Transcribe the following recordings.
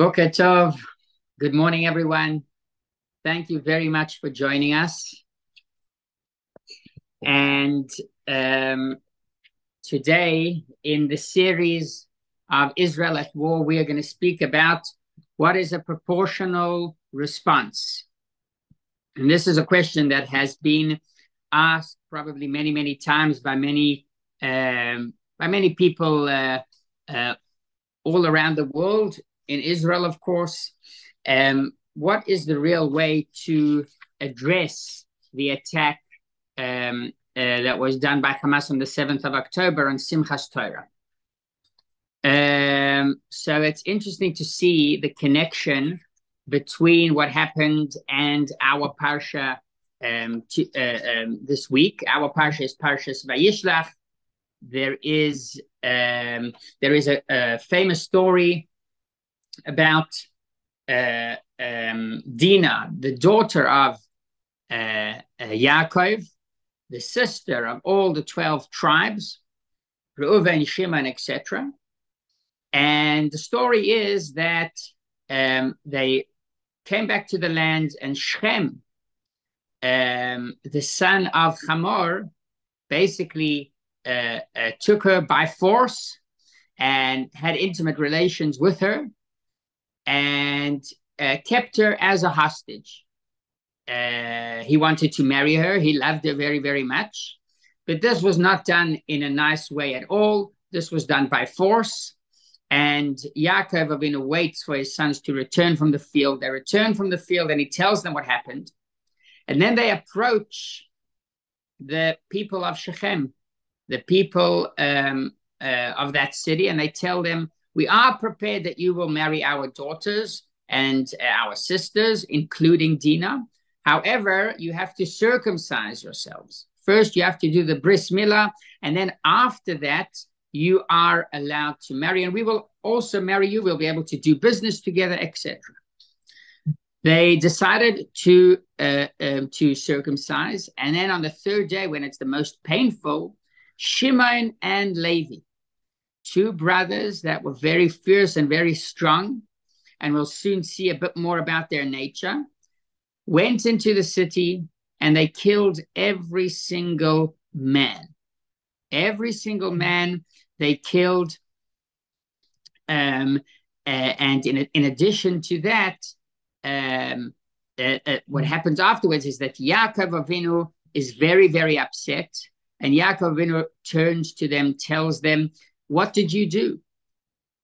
Boker Tov. Good morning, everyone. Thank you very much for joining us. And today, in the series of Israel at War, we are going to speak about what is a proportional response. And this is a question that has been asked probably many, many times by many people all around the world. In Israel, of course, what is the real way to address the attack that was done by Hamas on the 7th of October on Simchas Torah? So it's interesting to see the connection between what happened and our parsha this week. Our parsha is Parshas Vayishlach. There is a famous story about Dinah, the daughter of Yaakov, the sister of all the 12 tribes, Reuven, Shimon, etc. And the story is that they came back to the land, and Shem, the son of Hamor, basically took her by force and had intimate relations with her, and kept her as a hostage. He wanted to marry her. He loved her very, very much. But this was not done in a nice way at all. This was done by force. And Yaakov Avinu waits for his sons to return from the field. They return from the field, and he tells them what happened. And then they approach the people of Shechem, the people of that city, and they tell them, we are prepared that you will marry our daughters and our sisters, including Dinah. However, you have to circumcise yourselves. First, you have to do the bris milah, and then after that, you are allowed to marry, and we will also marry you. We'll be able to do business together, etc. They decided to circumcise, and then on the third day, when it's the most painful, Shimon and Levi, two brothers that were very fierce and very strong, and we'll soon see a bit more about their nature, went into the city, and they killed every single man. Every single man they killed. And in addition to that, what happens afterwards is that Yaakov Avinu is very, very upset. And Yaakov Avinu turns to them, tells them, what did you do?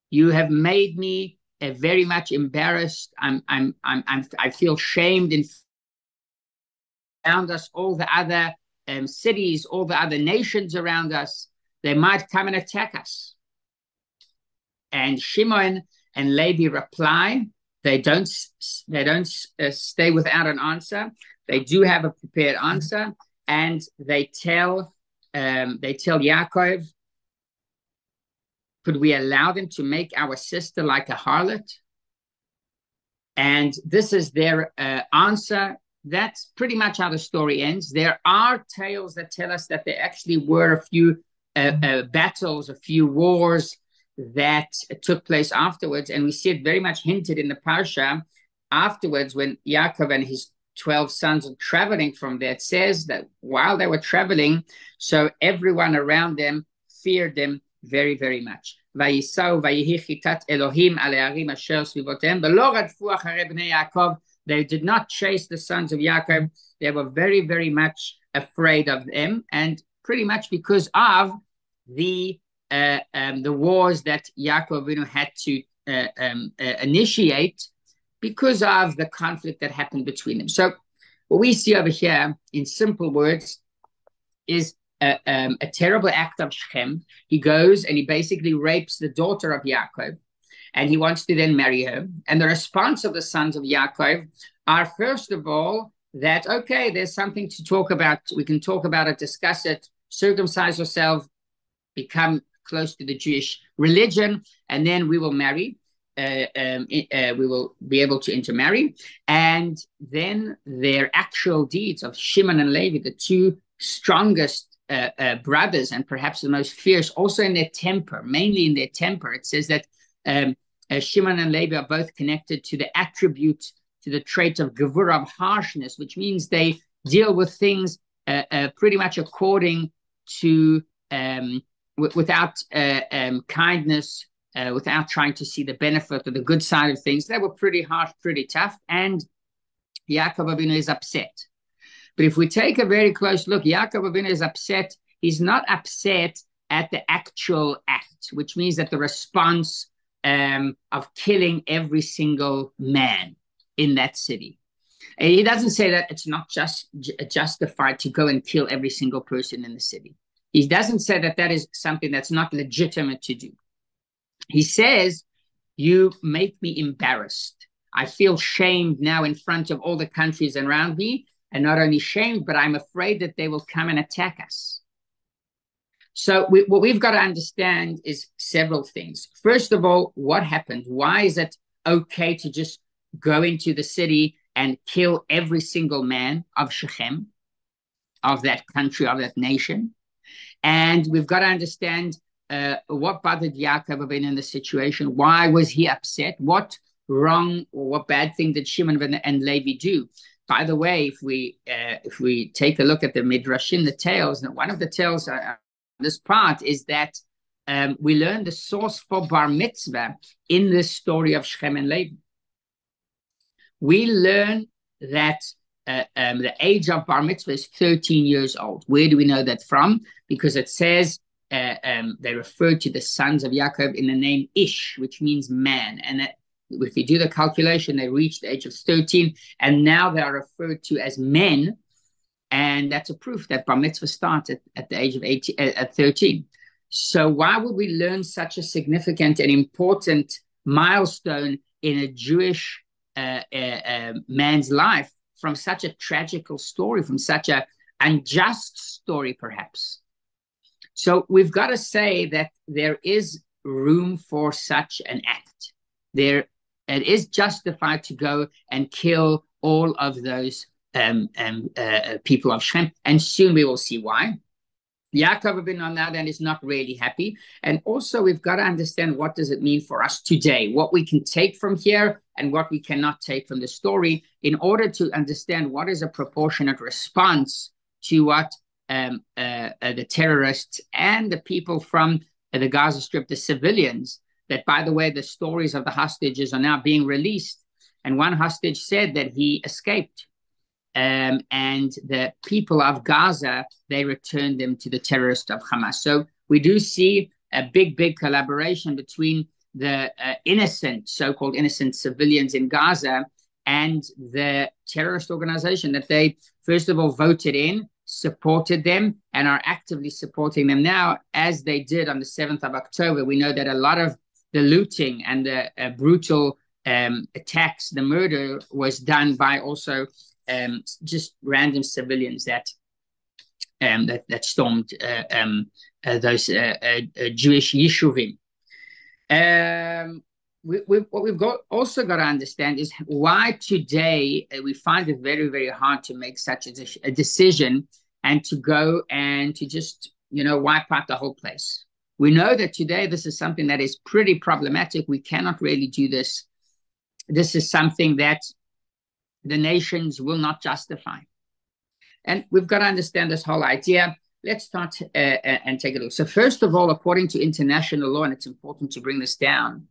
You have made me very much embarrassed. I feel shamed. And around us, all the other cities, all the other nations around us, they might come and attack us. And Shimon and Levi reply. They don't stay without an answer. They do have a prepared answer, and they tell Yaakov, could we allow them to make our sister like a harlot? And this is their answer. That's pretty much how the story ends. There are tales that tell us that there actually were a few battles, a few wars that took place afterwards. And we see it very much hinted in the Parsha afterwards when Yaakov and his 12 sons are traveling from there. It says that while they were traveling, so everyone around them feared them very, very much. They did not chase the sons of Yaakov. They were very, very much afraid of them, and pretty much because of the wars that Yaakov Avinu had to initiate because of the conflict that happened between them. So what we see over here, in simple words, is a terrible act of Shechem. He goes and he basically rapes the daughter of Yaakov, and he wants to then marry her. And the response of the sons of Yaakov are, first of all, that, okay, there's something to talk about. We can talk about it, discuss it, circumcise yourself, become close to the Jewish religion, and then we will marry. We will be able to intermarry. And then their actual deeds of Shimon and Levi, the two strongest brothers and perhaps the most fierce, also in their temper, mainly in their temper. It says that Shimon and Levi are both connected to the attribute, to the trait of gevura, of harshness, which means they deal with things pretty much according to, without kindness, without trying to see the benefit or the good side of things. They were pretty harsh, pretty tough, and Yaakov Avinu is upset. But if we take a very close look, Yaakov Avinu is upset. He's not upset at the actual act, which means that the response of killing every single man in that city. And he doesn't say that it's not just justified to go and kill every single person in the city. He doesn't say that that is something that's not legitimate to do. He says, you make me embarrassed. I feel shamed now in front of all the countries around me, and not only shamed, but I'm afraid that they will come and attack us. So what we've got to understand is several things. First of all, what happened? Why is it okay to just go into the city and kill every single man of Shechem, of that country, of that nation? And we've got to understand what bothered Yaakov Avinu in the situation. Why was he upset? What wrong or what bad thing did Shimon and Levi do? By the way, if we take a look at the Midrashim, the tales, and one of the tales this part is that we learn the source for bar mitzvah in this story of Shechem and Levi. We learn that the age of bar mitzvah is 13 years old. Where do we know that from? Because it says they refer to the sons of Yaakov in the name Ish, which means man. And if you do the calculation, they reach the age of 13, and now they are referred to as men. And that's a proof that bar mitzvah starts at the age of 13. So why would we learn such a significant and important milestone in a Jewish man's life from such a tragical story, from such an unjust story, perhaps? So we've got to say that there is room for such an act. It is justified to go and kill all of those people of Shem, and soon we will see why. Yaakov Avinu on that end is not really happy, and also we've got to understand what does it mean for us today, what we can take from here and what we cannot take from the story, in order to understand what is a proportionate response to what the terrorists and the people from the Gaza Strip, the civilians, that, by the way, the stories of the hostages are now being released, and one hostage said that he escaped. And the people of Gaza, they returned them to the terrorists of Hamas. So we do see a big collaboration between the innocent, so-called innocent civilians in Gaza and the terrorist organization that they, first of all, voted in, supported them, and are actively supporting them now, as they did on the 7th of October. We know that a lot of the looting and the brutal attacks, the murder, was done by also just random civilians that stormed those Jewish yishuvim. What we've also got to understand is why today we find it very hard to make such a decision and to go and to just wipe out the whole place. We know that today this is something that is pretty problematic. We cannot really do this. This is something that the nations will not justify. And we've got to understand this whole idea. Let's start and take a look. So first of all, according to international law, and it's important to bring this down,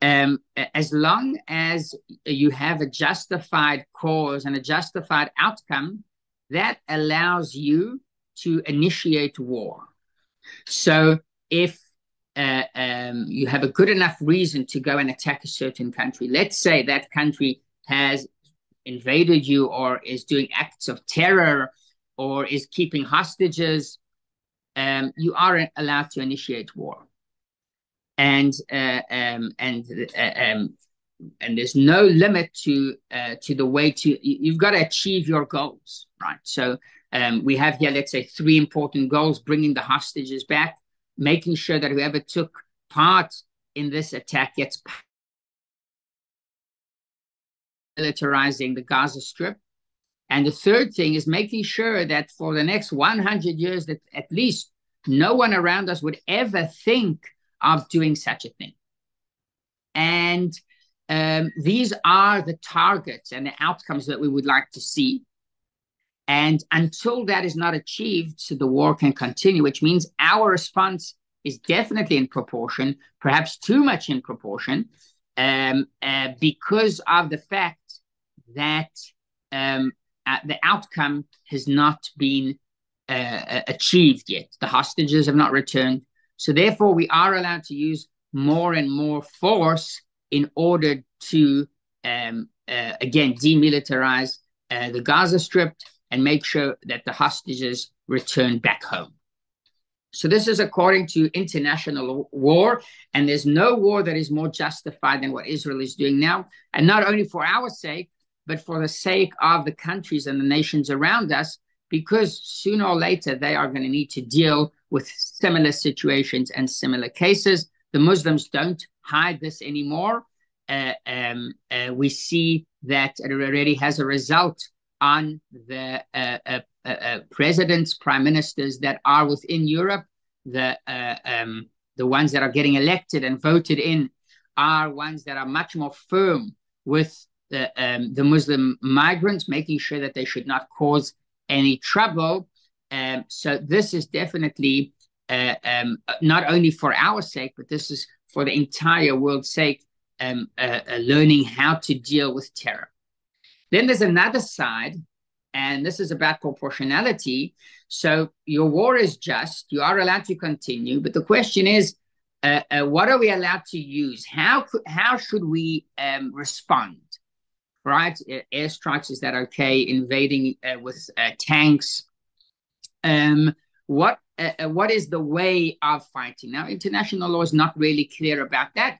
as long as you have a justified cause and a justified outcome, that allows you to initiate war. So if you have a good enough reason to go and attack a certain country, let's say that country has invaded you or is doing acts of terror or is keeping hostages, you are allowed to initiate war. And there's no limit to the way you've got to achieve your goals, right? So we have here, let's say, 3 important goals: bringing the hostages back, making sure that whoever took part in this attack gets militarizing the Gaza Strip. And the third thing is making sure that for the next 100 years, that at least no one around us would ever think of doing such a thing. And these are the targets and the outcomes that we would like to see. And until that is not achieved, so the war can continue, which means our response is definitely in proportion, perhaps too much in proportion, because of the fact that the outcome has not been achieved yet. The hostages have not returned. So therefore, we are allowed to use more and more force in order to, again, demilitarize the Gaza Strip and make sure that the hostages return back home. So this is according to international war, and there's no war that is more justified than what Israel is doing now, and not only for our sake, but for the sake of the countries and the nations around us, because sooner or later they are going to need to deal with similar situations and similar cases. The Muslims don't hide this anymore. We see that it already has a result on the presidents, prime ministers that are within Europe. The ones that are getting elected and voted in are ones that are much more firm with the Muslim migrants, making sure that they should not cause any trouble. So this is definitely not only for our sake, but this is for the entire world's sake, learning how to deal with terror. Then there's another side, and this is about proportionality. So your war is just, you are allowed to continue, but the question is, what are we allowed to use? How should we respond? Right? Airstrikes, is that okay? Invading with tanks. What is the way of fighting? Now, international law is not really clear about that.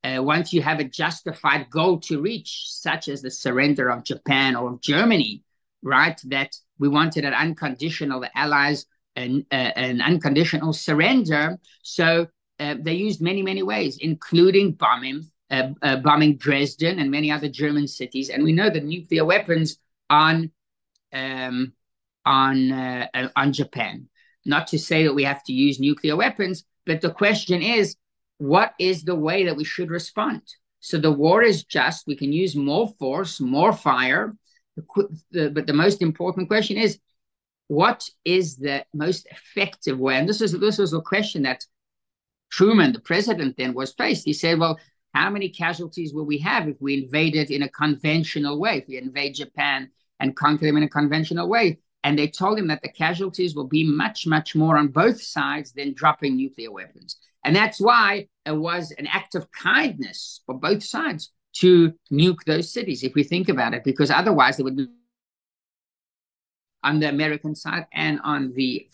Once you have a justified goal to reach, such as the surrender of Japan or Germany, right, that we wanted an unconditional, the Allies, an unconditional surrender. So they used many, many ways, including bombing Dresden and many other German cities. And we know that nuclear weapons on Japan. Not to say that we have to use nuclear weapons, but the question is, what is the way that we should respond? So the war is just, we can use more force, more fire, but the most important question is, what is the most effective way? And this was a question that Truman, the president then, was faced. He said, well, how many casualties will we have if we invaded in a conventional way, if we invade Japan and conquer them in a conventional way? And they told him that the casualties will be much, much more on both sides than dropping nuclear weapons. And that's why it was an act of kindness for both sides to nuke those cities, if we think about it, because otherwise they would be on the American side and on the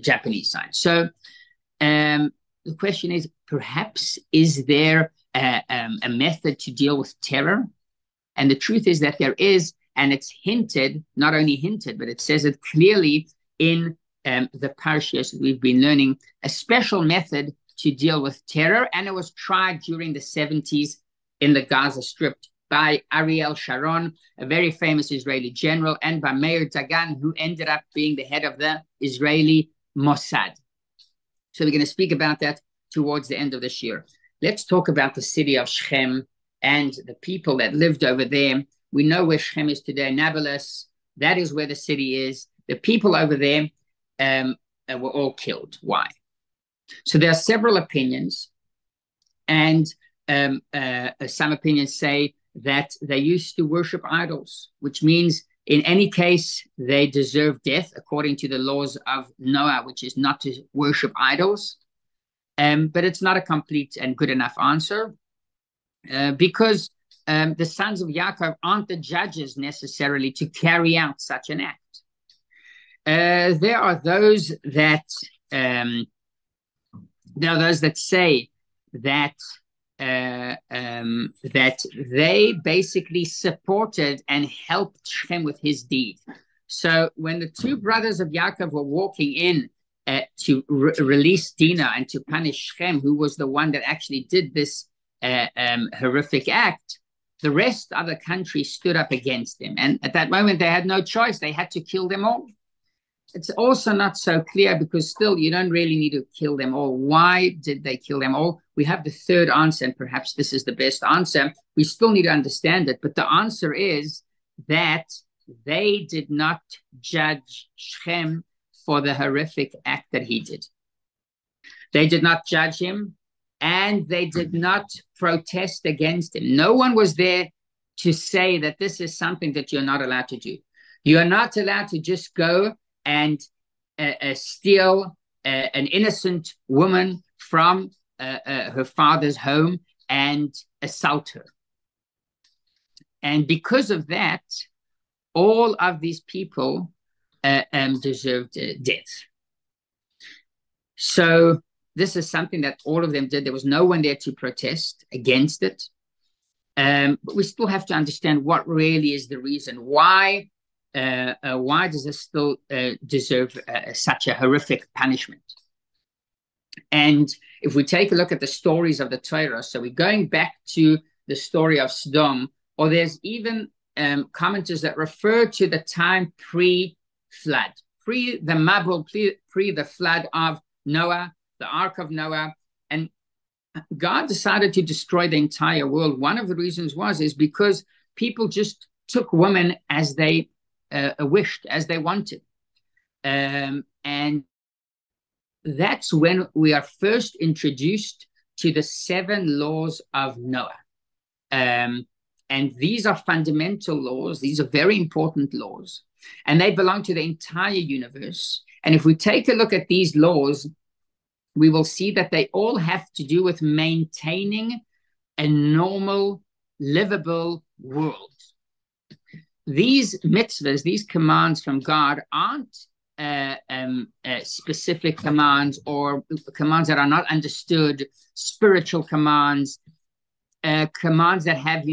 Japanese side. So the question is, perhaps, is there a method to deal with terror? And the truth is that there is, and it's hinted, not only hinted, but it says it clearly in the parashas that we've been learning, a special method to deal with terror. And it was tried during the 70s in the Gaza Strip by Ariel Sharon, a very famous Israeli general, and by Meir Dagan, who ended up being the head of the Israeli Mossad. So we're going to speak about that towards the end of this year. Let's talk about the city of Shechem and the people that lived over there. We know where Shechem is today, Nablus. That is where the city is. The people over there were all killed. Why? So there are several opinions, and some opinions say that they used to worship idols, which means in any case they deserve death according to the laws of Noah, which is not to worship idols. But it's not a complete and good enough answer because the sons of Yaakov aren't the judges necessarily to carry out such an act. There are those that say that that they basically supported and helped Shem with his deed. So when the two brothers of Yaakov were walking in to release Dinah and to punish Shem, who was the one that actually did this horrific act, the rest of the country stood up against them. And at that moment, they had no choice. They had to kill them all. It's also not so clear because still you don't really need to kill them all. Why did they kill them all? we have the third answer, and perhaps this is the best answer. We still need to understand it, but the answer is that they did not judge Shem for the horrific act that he did. They did not judge him, and they did not protest against him. No one was there to say that this is something that you're not allowed to do. You are not allowed to just go and steal an innocent woman from her father's home and assault her. And because of that, all of these people deserved death. So this is something that all of them did. There was no one there to protest against it. But we still have to understand what really is the reason. Why does this still deserve such a horrific punishment? And if we take a look at the stories of the Torah, so we're going back to the story of Sodom, or there's even commenters that refer to the time pre-flood, pre the Mabul, pre the flood of Noah, the Ark of Noah, and God decided to destroy the entire world. One of the reasons is because people just took women as they wished, as they wanted. And that's when we are first introduced to the 7 laws of Noah. And these are fundamental laws. These are very important laws. And they belong to the entire universe. And if we take a look at these laws, we will see that they all have to do with maintaining a normal, livable world. These mitzvahs, these commands from God, aren't specific commands or commands that are not understood, spiritual commands, commands that have,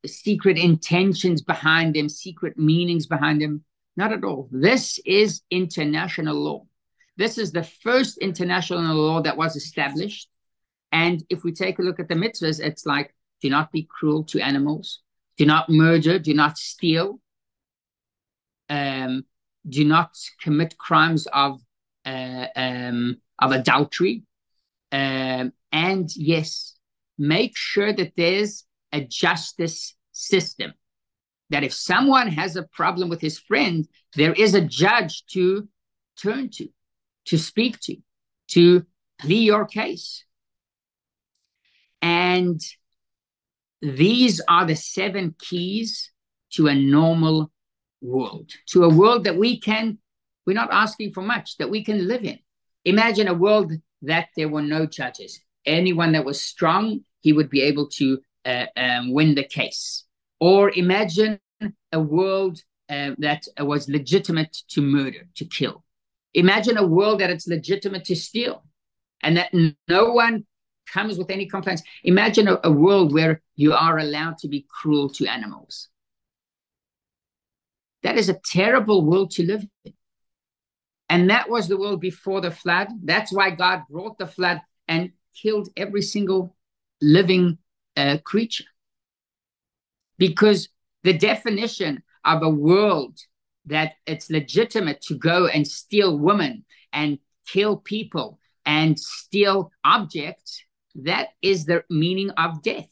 secret intentions behind them, secret meanings behind them. Not at all. This is international law. This is the first international law that was established. And if we take a look at the mitzvahs, it's like, do not be cruel to animals, do not murder, do not steal, do not commit crimes of adultery. And yes, make sure that there's a justice system, that if someone has a problem with his friend, there is a judge to turn to speak to plead your case. And these are the 7 keys to a normal world, to a world that we're not asking for much, that we can live in. Imagine a world that there were no judges. Anyone that was strong, he would be able to win the case. Or imagine a world that was legitimate to murder, to kill. Imagine a world that it's legitimate to steal and that no one comes with any complaints. Imagine a world where you are allowed to be cruel to animals. That is a terrible world to live in. And that was the world before the flood. That's why God brought the flood and killed every single living creature. Because the definition of a world that it's legitimate to go and steal women and kill people and steal objects, that is the meaning of death.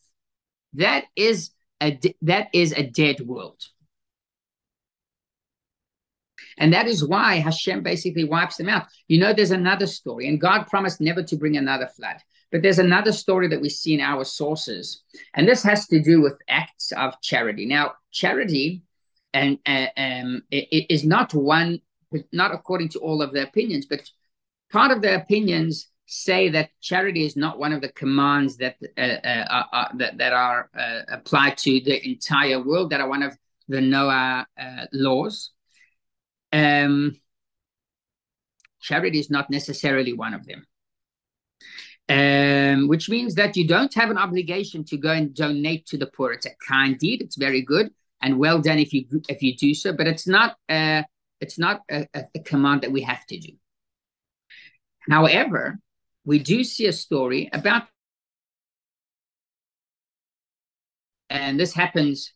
That is a dead world. And that is why Hashem basically wipes them out. There's another story, and God promised never to bring another flood. But there's another story that we see in our sources, and this has to do with acts of charity. Now, charity it is not according to all of the opinions, but part of the opinions say that charity is not one of the commands that are applied to the entire world, that are one of the Noah laws. Charity is not necessarily one of them. Which means that you don't have an obligation to go and donate to the poor. It's a kind deed. It's very good and well done if you do so, but it's not a command that we have to do. However, we do see a story about, and this happens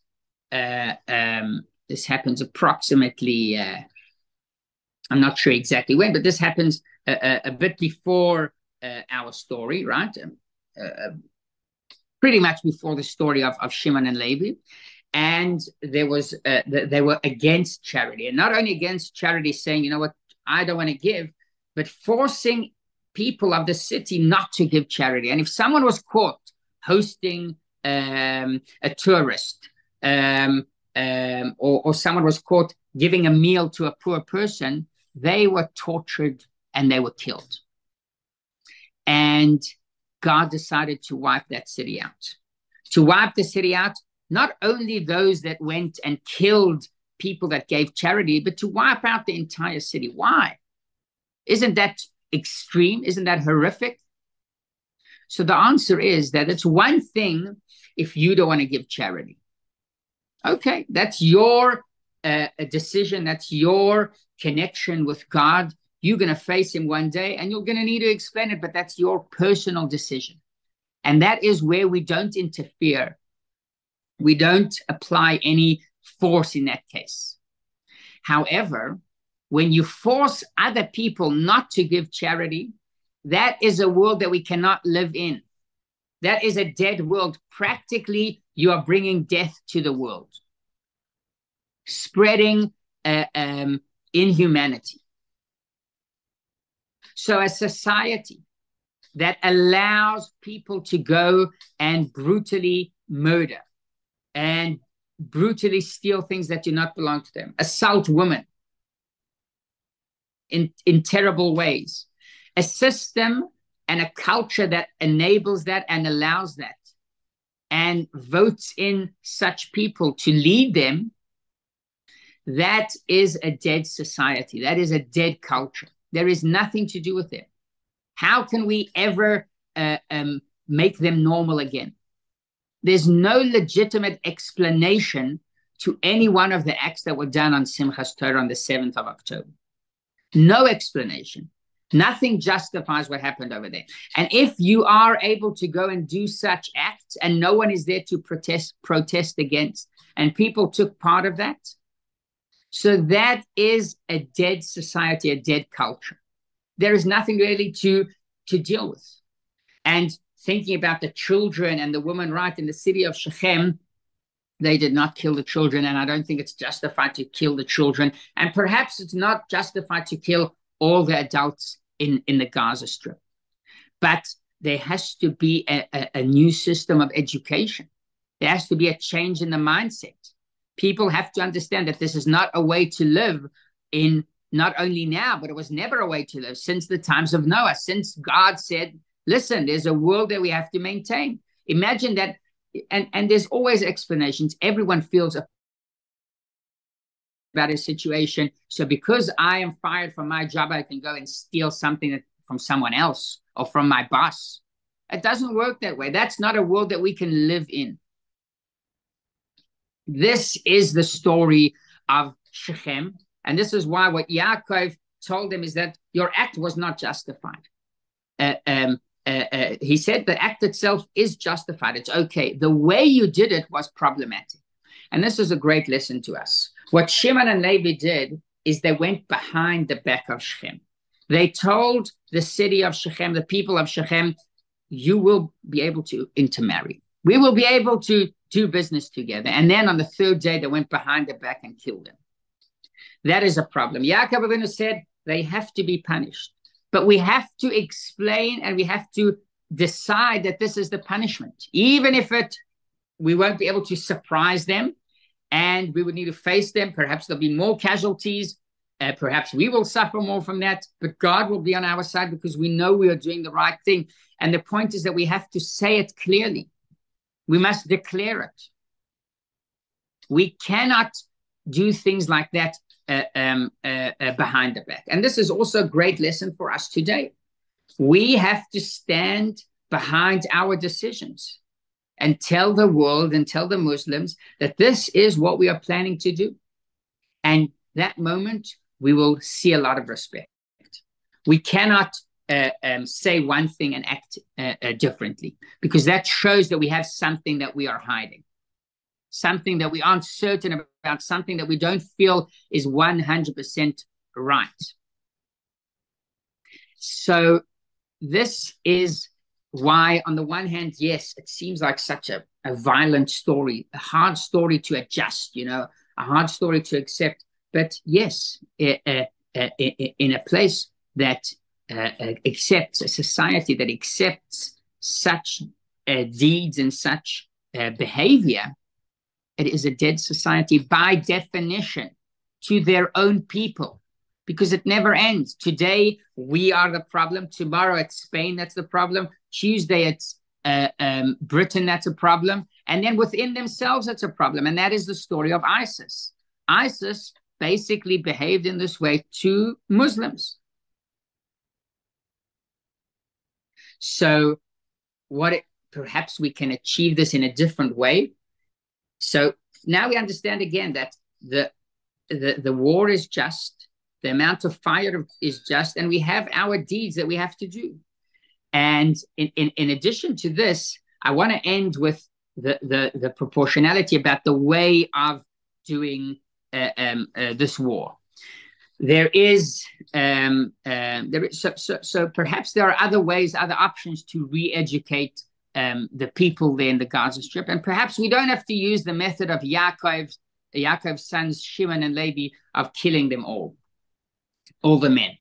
approximately. I'm not sure exactly when, but this happens a bit before our story, right? Pretty much before the story of Shimon and Levi. And there was they were against charity, and not only against charity, saying, you know what, I don't want to give, but forcing people of the city not to give charity. And if someone was caught hosting a tourist, or someone was caught giving a meal to a poor person, they were tortured and they were killed. And God decided to wipe that city out. To wipe the city out, not only those that went and killed people that gave charity, but to wipe out the entire city. Why? Isn't that extreme? Isn't that horrific? So the answer is that it's one thing if you don't want to give charity. Okay, that's your decision. That's your connection with God. You're going to face him one day and you're going to need to explain it, but that's your personal decision. And that is where we don't interfere. We don't apply any force in that case. However, when you force other people not to give charity, that is a world that we cannot live in. That is a dead world. Practically, you are bringing death to the world, spreading inhumanity. So a society that allows people to go and brutally murder and brutally steal things that do not belong to them, assault women in terrible ways, a system and a culture that enables that and allows that and votes in such people to lead them, that is a dead society. That is a dead culture. There is nothing to do with it. How can we ever make them normal again? There's no legitimate explanation to any one of the acts that were done on Simchas Torah on the 7th of October. No explanation. Nothing justifies what happened over there. And if you are able to go and do such acts and no one is there to protest against, and people took part of that, so that is a dead society, a dead culture. There is nothing really to deal with. And thinking about the children and the women, right, in the city of Shechem, they did not kill the children, and I don't think it's justified to kill the children. And perhaps it's not justified to kill all the adults in the Gaza Strip. But there has to be a new system of education. There has to be a change in the mindset. People have to understand that this is not a way to live in not only now, but it was never a way to live since the times of Noah, since God said, listen, there's a world that we have to maintain. Imagine that, and there's always explanations. Everyone feels about a situation. So because I am fired from my job, I can go and steal something from someone else or from my boss. It doesn't work that way. That's not a world that we can live in. This is the story of Shechem. And this is why what Yaakov told them is that your act was not justified. He said the act itself is justified. It's okay. The way you did it was problematic. And this is a great lesson to us. What Shimon and Levi did is they went behind the back of Shechem. They told the city of Shechem, the people of Shechem, you will be able to intermarry. We will be able to do business together. And then on the third day, they went behind the back and killed them. That is a problem. Yaakov Avinu said they have to be punished. But we have to explain and we have to decide that this is the punishment. Even if we won't be able to surprise them and we would need to face them. Perhaps there'll be more casualties. Perhaps we will suffer more from that. But God will be on our side because we know we are doing the right thing. And the point is that we have to say it clearly. We must declare it. We cannot do things like that behind the back. And this is also a great lesson for us today. We have to stand behind our decisions and tell the world and tell the Muslims that this is what we are planning to do. And that moment, we will see a lot of respect. We cannot say one thing and act differently, because that shows that we have something that we are hiding, something that we aren't certain about, something that we don't feel is 100% right. So this is why, on the one hand, yes, it seems like such a violent story, a hard story to adjust, a hard story to accept. But yes, in a place that accepts, a society that accepts such deeds and such behavior, it is a dead society by definition to their own people, because it never ends. Today, we are the problem. Tomorrow, it's Spain that's the problem. Tuesday, it's Britain that's a problem. And then within themselves, it's a problem. And that is the story of ISIS. ISIS basically behaved in this way to Muslims. So perhaps we can achieve this in a different way. So now we understand again that the war is just, the amount of fire is just, and we have our deeds that we have to do. And in addition to this, I want to end with the proportionality about the way of doing this war. So perhaps there are other ways, other options to re-educate the people there in the Gaza Strip. And perhaps we don't have to use the method of Yaakov's sons, Shimon and Levi, of killing them all the men.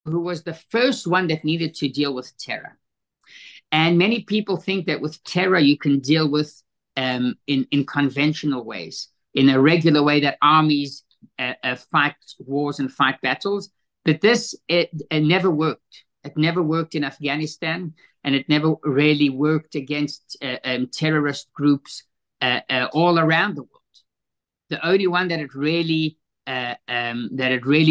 Who was the first one that needed to deal with terror. And many people think that with terror you can deal with in conventional ways, in a regular way that armies fight wars and fight battles. But it never worked. It never worked in Afghanistan, and it never really worked against terrorist groups all around the world. The only one that it really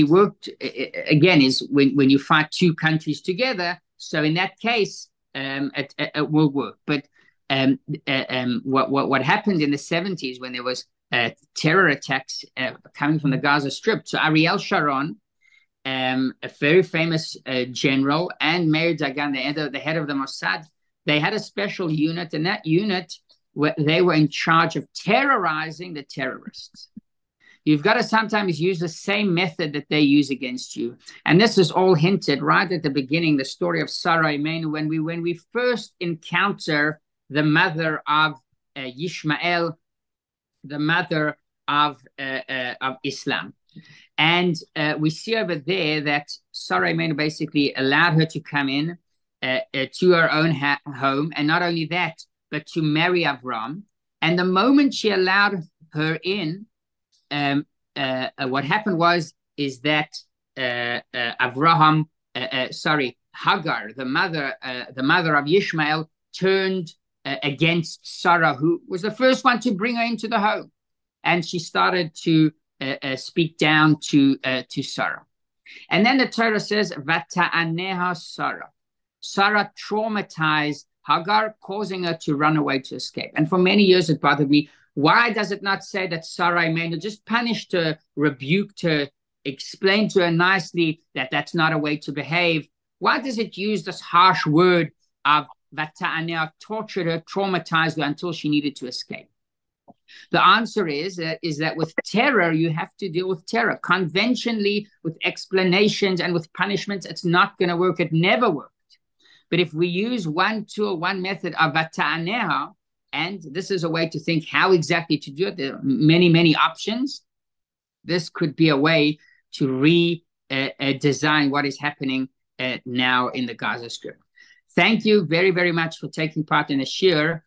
worked again is when you fight two countries together. So in that case, it will work. But what happened in the 70s when there was terror attacks coming from the Gaza Strip? So Ariel Sharon, a very famous general, and Meir Dagan, the head of the Mossad, they had a special unit, and that unit, they were in charge of terrorizing the terrorists. You've got to sometimes use the same method that they use against you. And this is all hinted right at the beginning, the story of Sarah Imenu, when we first encounter the mother of Yishmael, the mother of Islam. And we see over there that Sarah Imenu basically allowed her to come in to her own home. And not only that, but to marry Avram. And the moment she allowed her in, what happened is that Hagar, the mother of Yishmael, turned against Sarah, who was the first one to bring her into the home, and she started to speak down to Sarah. And then the Torah says, "Vata'aneha Sarah." Sarah traumatized Hagar, causing her to run away to escape. And for many years it bothered me. Why does it not say that Sarah Imenu just punished her, rebuked her, explained to her nicely that that's not a way to behave? Why does it use this harsh word of Vata'aneh, tortured her, traumatized her until she needed to escape? The answer is that with terror, you have to deal with terror. Conventionally, with explanations and with punishments, it's not going to work. It never worked. But if we use one tool, one method of Vata'aneh, and this is a way to think how exactly to do it. There are many, many options. This could be a way to redesign what is happening now in the Gaza Strip. Thank you very, very much for taking part in the shir.